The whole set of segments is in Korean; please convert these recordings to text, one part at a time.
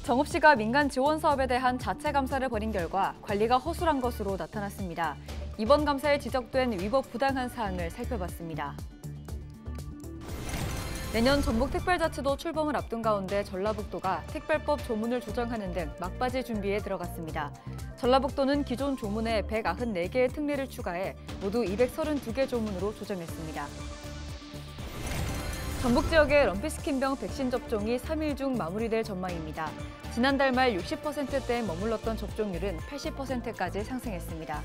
정읍시가 민간 지원 사업에 대한 자체 감사를 벌인 결과 관리가 허술한 것으로 나타났습니다. 이번 감사에 지적된 위법 부당한 사항을 살펴봤습니다. 내년 전북특별자치도 출범을 앞둔 가운데 전라북도가 특별법 조문을 조정하는 등 막바지 준비에 들어갔습니다. 전라북도는 기존 조문에 194개의 특례를 추가해 모두 232개 조문으로 조정했습니다. 전북 지역의 럼피스킨병 백신 접종이 3일 중 마무리될 전망입니다. 지난달 말 60%대에 머물렀던 접종률은 80%까지 상승했습니다.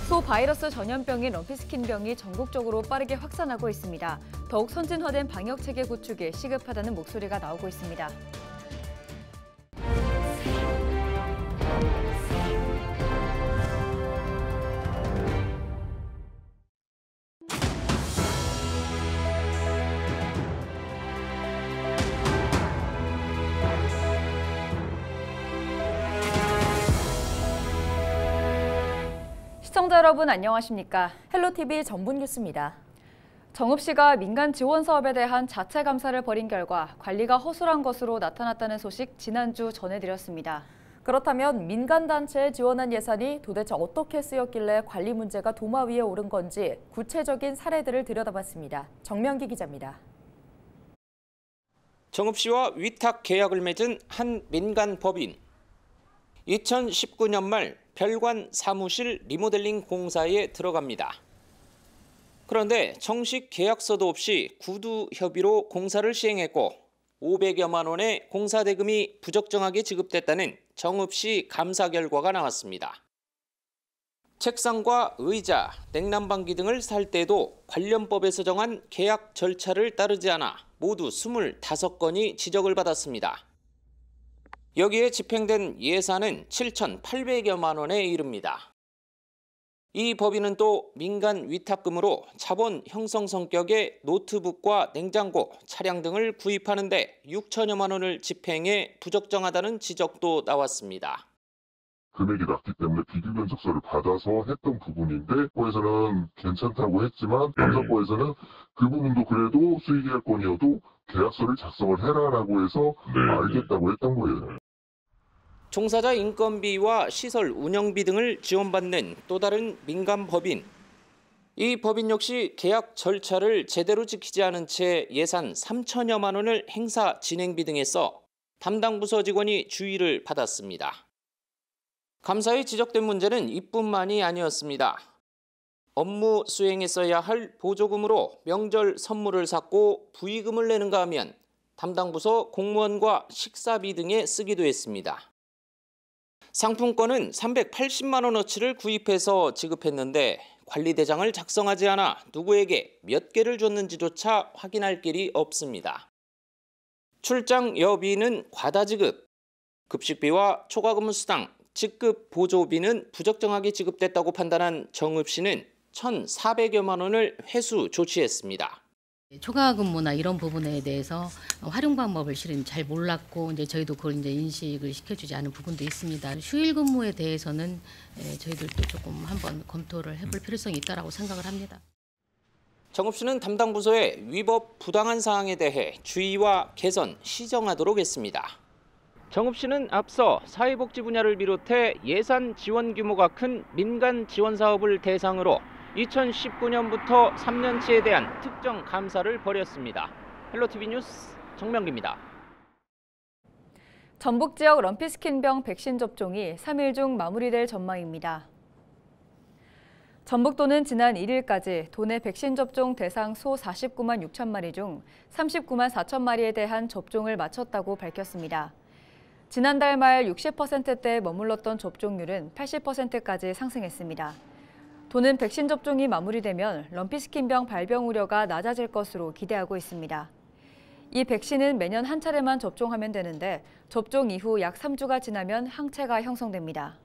소 바이러스 전염병인 럼피스킨병이 전국적으로 빠르게 확산하고 있습니다. 더욱 선진화된 방역 체계 구축에 시급하다는 목소리가 나오고 있습니다. 시청자 여러분 안녕하십니까? 헬로티비 전분 뉴스입니다. 정읍시가 민간 지원 사업에 대한 자체 감사를 벌인 결과 관리가 허술한 것으로 나타났다는 소식 지난주 전해드렸습니다. 그렇다면 민간 단체에 지원한 예산이 도대체 어떻게 쓰였길래 관리 문제가 도마 위에 오른 건지 구체적인 사례들을 들여다봤습니다. 정명기 기자입니다. 정읍시와 위탁 계약을 맺은 한 민간 법인. 2019년 말 별관 사무실 리모델링 공사에 들어갑니다. 그런데 정식 계약서도 없이 구두 협의로 공사를 시행했고 500여만 원의 공사 대금이 부적정하게 지급됐다는 정읍시 감사 결과가 나왔습니다. 책상과 의자, 냉난방기 등을 살 때도 관련 법에서 정한 계약 절차를 따르지 않아 모두 25건이 지적을 받았습니다. 여기에 집행된 예산은 7,800여만 원에 이릅니다. 이 법인은 또 민간 위탁금으로 자본 형성 성격의 노트북과 냉장고, 차량 등을 구입하는 데 6천여만 원을 집행해 부적정하다는 지적도 나왔습니다. 금액이 낮기 때문에 비교 견적서를 받아서 했던 부분인데 거에서는 괜찮다고 했지만 감사과에서는 그 부분도 그래도 수의계약권이어도 계약서를 작성을 해라라고 해서 알겠다고 했던 거예요. 종사자 인건비와 시설 운영비 등을 지원받는 또 다른 민간 법인. 이 법인 역시 계약 절차를 제대로 지키지 않은 채 예산 3천여만 원을 행사 진행비 등에 써 담당 부서 직원이 주의를 받았습니다. 감사에 지적된 문제는 이뿐만이 아니었습니다. 업무 수행에 써야 할 보조금으로 명절 선물을 샀고 부의금을 내는가 하면 담당 부서 공무원과 식사비 등에 쓰기도 했습니다. 상품권은 380만 원어치를 구입해서 지급했는데 관리대장을 작성하지 않아 누구에게 몇 개를 줬는지조차 확인할 길이 없습니다. 출장 여비는 과다 지급, 급식비와 초과 근무 수당, 직급 보조비는 부적정하게 지급됐다고 판단한 정읍시는 1,400여만 원을 회수 조치했습니다. 초과 근무나 이런 부분에 대해서 활용 방법을 실은 잘 몰랐고 이제 저희도 그걸 이제 인식을 시켜주지 않은 부분도 있습니다. 휴일 근무에 대해서는 저희들도 조금 한번 검토를 해볼 필요성이 있다라고 생각을 합니다. 정읍시는 담당 부서에 위법 부당한 사항에 대해 주의와 개선, 시정하도록 했습니다. 정읍시는 앞서 사회복지 분야를 비롯해 예산 지원 규모가 큰 민간 지원 사업을 대상으로 2019년부터 3년치에 대한 특정 감사를 벌였습니다. 헬로티비 뉴스 정명기입니다. 전북 지역 럼피스킨병 백신 접종이 3일 중 마무리될 전망입니다. 전북도는 지난 1일까지 도내 백신 접종 대상 소 49만 6천 마리 중 39만 4천 마리에 대한 접종을 마쳤다고 밝혔습니다. 지난달 말 60%대에 머물렀던 접종률은 80%까지 상승했습니다. 도는 백신 접종이 마무리되면 럼피스킨병 발병 우려가 낮아질 것으로 기대하고 있습니다. 이 백신은 매년 한 차례만 접종하면 되는데 접종 이후 약 3주가 지나면 항체가 형성됩니다.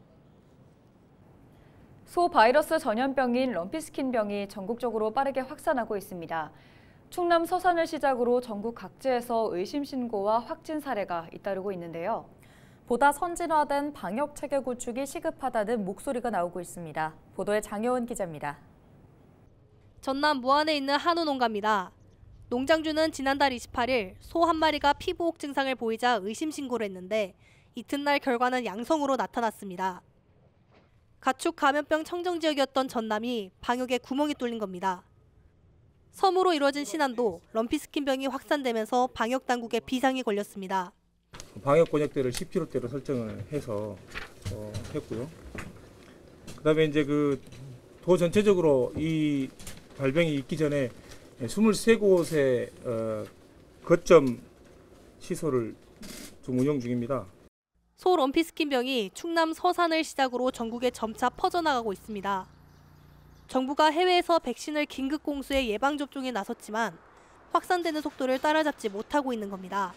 소 바이러스 전염병인 럼피스킨병이 전국적으로 빠르게 확산하고 있습니다. 충남 서산을 시작으로 전국 각지에서 의심 신고와 확진 사례가 잇따르고 있는데요. 보다 선진화된 방역 체계 구축이 시급하다는 목소리가 나오고 있습니다. 보도에 장효은 기자입니다. 전남 무안에 있는 한우 농가입니다. 농장주는 지난달 28일 소 한 마리가 피부옥 증상을 보이자 의심 신고를 했는데 이튿날 결과는 양성으로 나타났습니다. 가축 감염병 청정 지역이었던 전남이 방역에 구멍이 뚫린 겁니다. 섬으로 이루어진 신안도 럼피스킨병이 확산되면서 방역 당국에 비상이 걸렸습니다. 방역 권역대를 10km대로 설정을 해서 했고요. 그다음에 이제 도 전체적으로 이 발병이 있기 전에 23곳의 거점 시설을 좀 운영 중입니다. 소 럼피스킨병이 충남 서산을 시작으로 전국에 점차 퍼져나가고 있습니다. 정부가 해외에서 백신을 긴급 공수해 예방접종에 나섰지만 확산되는 속도를 따라잡지 못하고 있는 겁니다.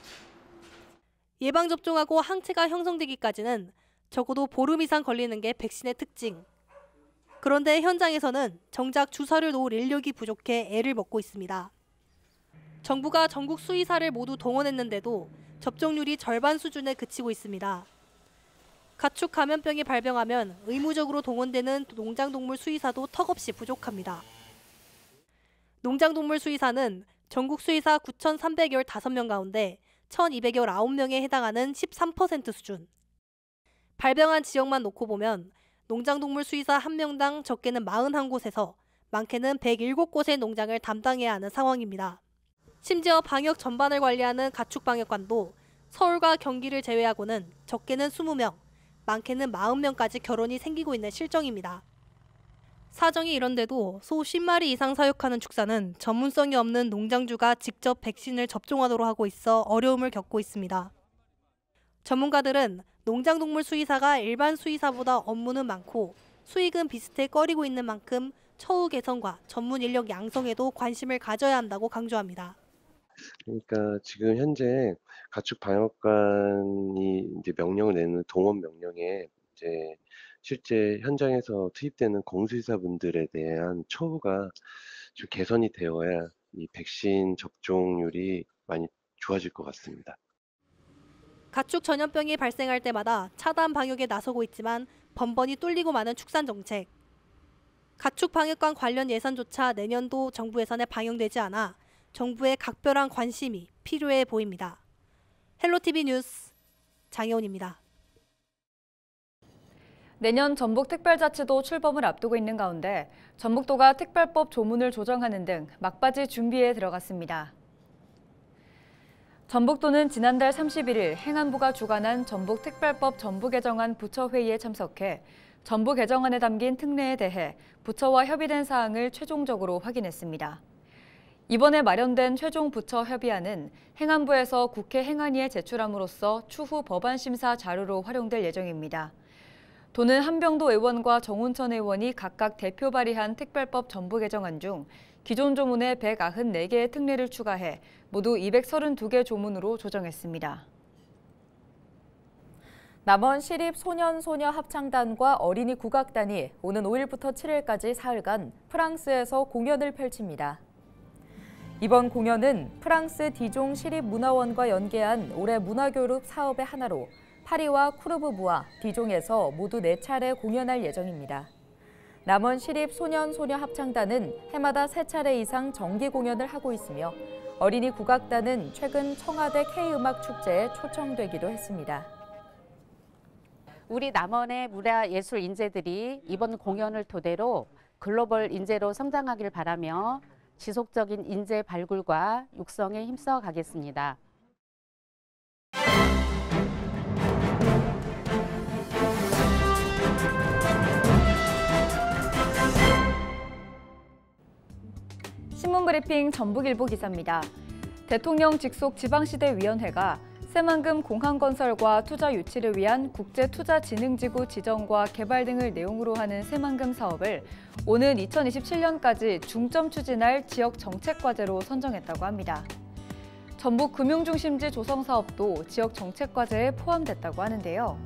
예방접종하고 항체가 형성되기까지는 적어도 보름 이상 걸리는 게 백신의 특징. 그런데 현장에서는 정작 주사를 놓을 인력이 부족해 애를 먹고 있습니다. 정부가 전국 수의사를 모두 동원했는데도 접종률이 절반 수준에 그치고 있습니다. 가축 감염병이 발병하면 의무적으로 동원되는 농장동물 수의사도 턱없이 부족합니다. 농장동물 수의사는 전국 수의사 9,315명 가운데 1,219명에 해당하는 13% 수준. 발병한 지역만 놓고 보면 농장동물 수의사 1명당 적게는 41곳에서 많게는 107곳의 농장을 담당해야 하는 상황입니다. 심지어 방역 전반을 관리하는 가축방역관도 서울과 경기를 제외하고는 적게는 20명, 많게는 40명까지 결혼이 생기고 있는 실정입니다. 사정이 이런데도 소 10마리 이상 사육하는 축사는 전문성이 없는 농장주가 직접 백신을 접종하도록 하고 있어 어려움을 겪고 있습니다. 전문가들은 농장동물 수의사가 일반 수의사보다 업무는 많고 수익은 비슷해 꺼리고 있는 만큼 처우 개선과 전문 인력 양성에도 관심을 가져야 한다고 강조합니다. 그러니까 지금 현재 가축 방역관이 이제 명령을 내는 동원 명령에 이제 실제 현장에서 투입되는 공수의사분들에 대한 처우가 좀 개선이 되어야 이 백신 접종률이 많이 좋아질 것 같습니다. 가축 전염병이 발생할 때마다 차단 방역에 나서고 있지만 번번이 뚫리고 마는 축산 정책. 가축 방역관 관련 예산조차 내년도 정부 예산에 반영되지 않아 정부의 각별한 관심이 필요해 보입니다. 헬로티비 뉴스 장혜원입니다. 내년 전북특별자치도 출범을 앞두고 있는 가운데 전북도가 특별법 조문을 조정하는 등 막바지 준비에 들어갔습니다. 전북도는 지난달 31일 행안부가 주관한 전북특별법 전부개정안 부처회의에 참석해 전부개정안에 담긴 특례에 대해 부처와 협의된 사항을 최종적으로 확인했습니다. 이번에 마련된 최종 부처 협의안은 행안부에서 국회 행안위에 제출함으로써 추후 법안 심사 자료로 활용될 예정입니다. 도는 한병도 의원과 정운천 의원이 각각 대표 발의한 특별법 전부 개정안 중 기존 조문에 194개의 특례를 추가해 모두 232개 조문으로 조정했습니다. 남원 시립 소년소녀 합창단과 어린이 국악단이 오는 5일부터 7일까지 사흘간 프랑스에서 공연을 펼칩니다. 이번 공연은 프랑스 디종 시립문화원과 연계한 올해 문화교육 사업의 하나로 파리와 쿠르브부와 디종에서 모두 4차례 공연할 예정입니다. 남원 시립 소년소녀 합창단은 해마다 3차례 이상 정기 공연을 하고 있으며 어린이 국악단은 최근 청와대 K음악 축제에 초청되기도 했습니다. 우리 남원의 문화예술 인재들이 이번 공연을 토대로 글로벌 인재로 성장하길 바라며 지속적인 인재 발굴과 육성에 힘써 가겠습니다. 신문브리핑 전북일보 기사입니다. 대통령 직속 지방시대위원회가 새만금 공항건설과 투자 유치를 위한 국제투자진흥지구 지정과 개발 등을 내용으로 하는 새만금 사업을 오는 2027년까지 중점 추진할 지역 정책과제로 선정했다고 합니다. 전북 금융중심지 조성 사업도 지역 정책과제에 포함됐다고 하는데요.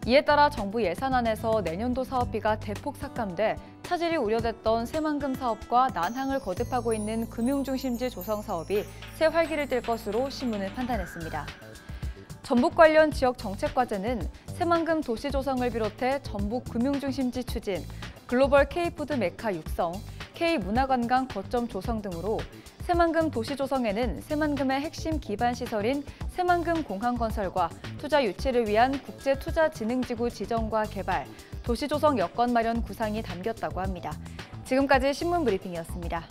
이에 따라 정부 예산안에서 내년도 사업비가 대폭 삭감돼 차질이 우려됐던 새만금 사업과 난항을 거듭하고 있는 금융중심지 조성 사업이 새 활기를 띨 것으로 신문은 판단했습니다. 전북 관련 지역 정책과제는 새만금 도시 조성을 비롯해 전북 금융중심지 추진, 글로벌 K푸드 메카 육성, K문화관광 거점 조성 등으로 새만금 도시조성에는 새만금의 핵심 기반 시설인 새만금 공항건설과 투자 유치를 위한 국제투자진흥지구 지정과 개발, 도시조성 여건 마련 구상이 담겼다고 합니다. 지금까지 신문 브리핑이었습니다.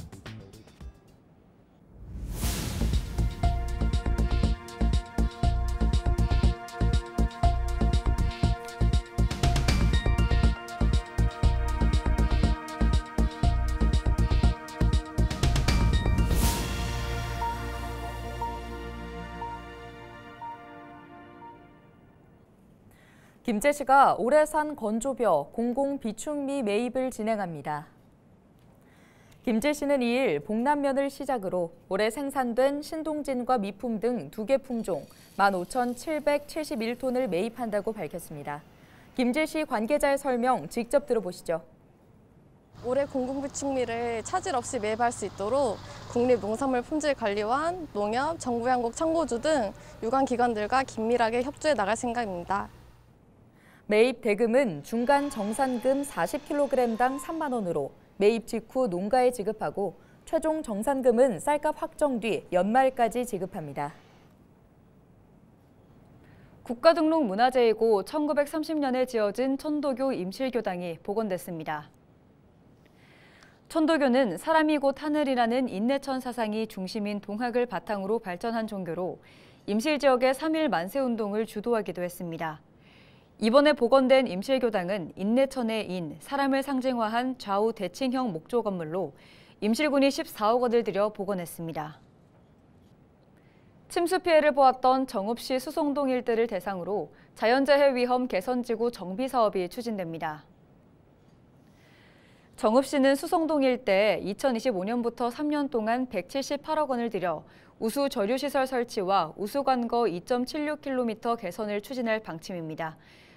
김제시가 올해 산 건조벼 공공비축미 매입을 진행합니다. 김제시는 2일 복남면을 시작으로 올해 생산된 신동진과 미품 등 2개 품종 15,771톤을 매입한다고 밝혔습니다. 김제시 관계자의 설명 직접 들어보시죠. 올해 공공비축미를 차질 없이 매입할 수 있도록 국립농산물품질관리원, 농협, 정부양곡 창고주 등 유관기관들과 긴밀하게 협조해 나갈 생각입니다. 매입 대금은 중간 정산금 40kg당 3만 원으로 매입 직후 농가에 지급하고 최종 정산금은 쌀값 확정 뒤 연말까지 지급합니다. 국가등록 문화재이고 1930년에 지어진 천도교 임실교당이 복원됐습니다. 천도교는 사람이 곧 하늘이라는 인내천 사상이 중심인 동학을 바탕으로 발전한 종교로 임실 지역의 3.1 만세운동을 주도하기도 했습니다. 이번에 복원된 임실교당은 인내천의 인, 사람을 상징화한 좌우 대칭형 목조 건물로 임실군이 14억 원을 들여 복원했습니다. 침수 피해를 보았던 정읍시 수송동 일대를 대상으로 자연재해 위험 개선지구 정비 사업이 추진됩니다. 정읍시는 수송동 일대에 2025년부터 3년 동안 178억 원을 들여 우수 저류시설 설치와 우수 관거 2.76km 개선을 추진할 방침입니다.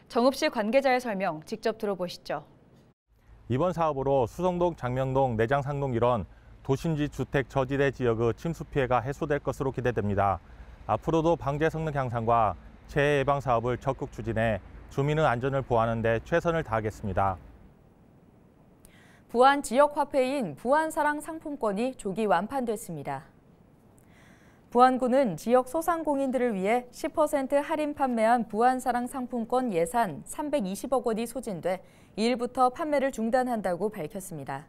정읍시 관계자의 설명 직접 들어보시죠. 이번 사업으로 수성동, 장명동, 내장상동 이런 도심지 주택 저지대 지역의 침수 피해가 해소될 것으로 기대됩니다. 앞으로도 방제 성능 향상과 재해 예방 사업을 적극 추진해 주민의 안전을 보호하는 데 최선을 다하겠습니다. 부안 지역 화폐인 부안사랑 상품권이 조기 완판됐습니다. 부안군은 지역 소상공인들을 위해 10% 할인 판매한 부안사랑 상품권 예산 320억 원이 소진돼 2일부터 판매를 중단한다고 밝혔습니다.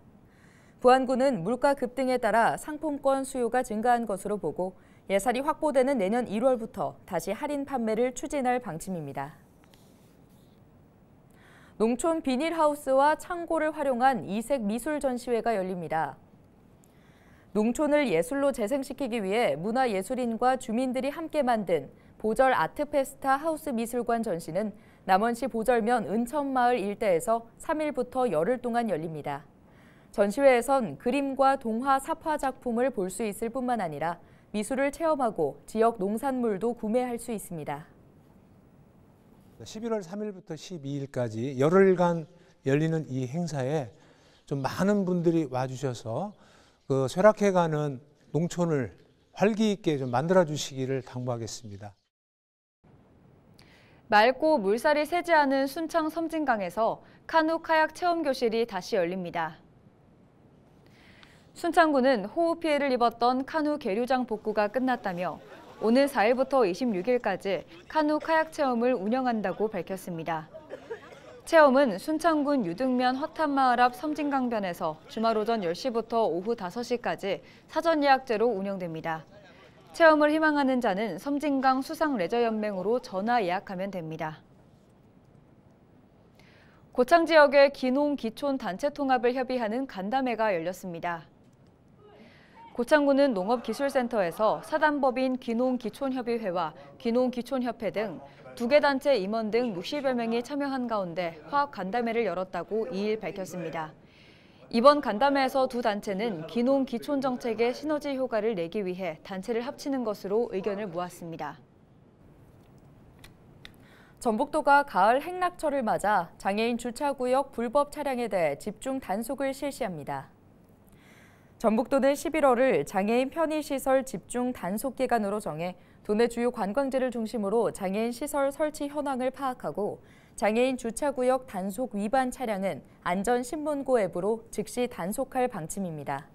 부안군은 물가 급등에 따라 상품권 수요가 증가한 것으로 보고 예산이 확보되는 내년 1월부터 다시 할인 판매를 추진할 방침입니다. 농촌 비닐하우스와 창고를 활용한 이색 미술 전시회가 열립니다. 농촌을 예술로 재생시키기 위해 문화예술인과 주민들이 함께 만든 보절 아트페스타 하우스 미술관 전시는 남원시 보절면 은천마을 일대에서 3일부터 열흘 동안 열립니다. 전시회에선 그림과 동화, 삽화 작품을 볼 수 있을 뿐만 아니라 미술을 체험하고 지역 농산물도 구매할 수 있습니다. 11월 3일부터 12일까지 열흘간 열리는 이 행사에 좀 많은 분들이 와주셔서 그 쇠락해가는 농촌을 활기 있게 좀 만들어 주시기를 당부하겠습니다. 맑고 물살이 새지 않은 순창 섬진강에서 카누 카약 체험 교실이 다시 열립니다. 순창구는 호우 피해를 입었던 카누 계류장 복구가 끝났다며 오늘 4일부터 26일까지 카누 카약 체험을 운영한다고 밝혔습니다. 체험은 순창군 유등면 허탄마을 앞 섬진강변에서 주말 오전 10시부터 오후 5시까지 사전 예약제로 운영됩니다. 체험을 희망하는 자는 섬진강 수상레저연맹으로 전화 예약하면 됩니다. 고창 지역의 기농, 기촌 단체 통합을 협의하는 간담회가 열렸습니다. 고창군은 농업기술센터에서 사단법인 기농기촌협의회와 기농기촌협회 등 2개 단체 임원 등 60여 명이 참여한 가운데 화학 간담회를 열었다고 2일 밝혔습니다. 이번 간담회에서 두 단체는 기농기촌 정책의 시너지 효과를 내기 위해 단체를 합치는 것으로 의견을 모았습니다. 전북도가 가을 행락철을 맞아 장애인 주차구역 불법 차량에 대해 집중 단속을 실시합니다. 전북도는 11월을 장애인 편의시설 집중 단속 기간으로 정해 도내 주요 관광지를 중심으로 장애인 시설 설치 현황을 파악하고 장애인 주차구역 단속 위반 차량은 안전신문고 앱으로 즉시 단속할 방침입니다.